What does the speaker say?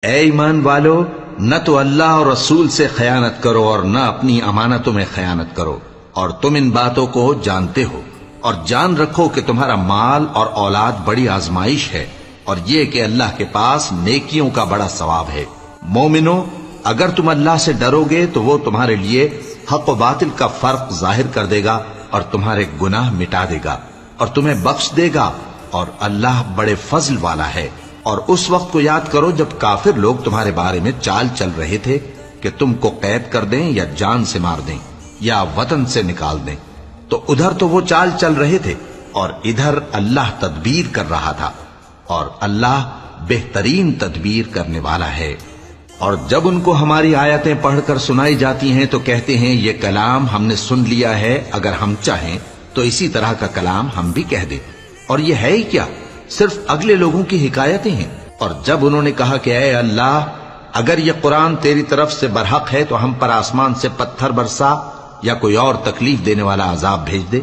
اے ایمان والو، نہ تو اللہ اور رسول سے خیانت کرو اور نہ اپنی امانتوں میں خیانت کرو، اور تم ان باتوں کو جانتے ہو، اور جان رکھو کہ تمہارا مال اور اولاد بڑی آزمائش ہے، اور یہ کہ اللہ کے پاس نیکیوں کا بڑا ثواب ہے۔ مومنو، اگر تم اللہ سے ڈرو گے تو وہ تمہارے لیے حق و باطل کا فرق ظاہر کر دے گا اور تمہارے گناہ مٹا دے گا اور تمہیں بخش دے گا، اور اللہ بڑے فضل والا ہے۔ اور اس وقت کو یاد کرو جب کافر لوگ تمہارے بارے میں چال چل رہے تھے کہ تم کو قید کر دیں یا جان سے مار دیں یا وطن سے نکال دیں، تو ادھر تو وہ چال چل رہے تھے اور ادھر اللہ تدبیر کر رہا تھا، اور اللہ بہترین تدبیر کرنے والا ہے۔ اور جب ان کو ہماری آیتیں پڑھ کر سنائی جاتی ہیں تو کہتے ہیں یہ کلام ہم نے سن لیا ہے، اگر ہم چاہیں تو اسی طرح کا کلام ہم بھی کہہ دیں، اور یہ ہے ہی کیا، صرف اگلے لوگوں کی حکایتیں ہیں۔ اور جب انہوں نے کہا کہ اے اللہ، اگر یہ قرآن تیری طرف سے برحق ہے تو ہم پر آسمان سے پتھر برسا یا کوئی اور تکلیف دینے والا عذاب بھیج دے،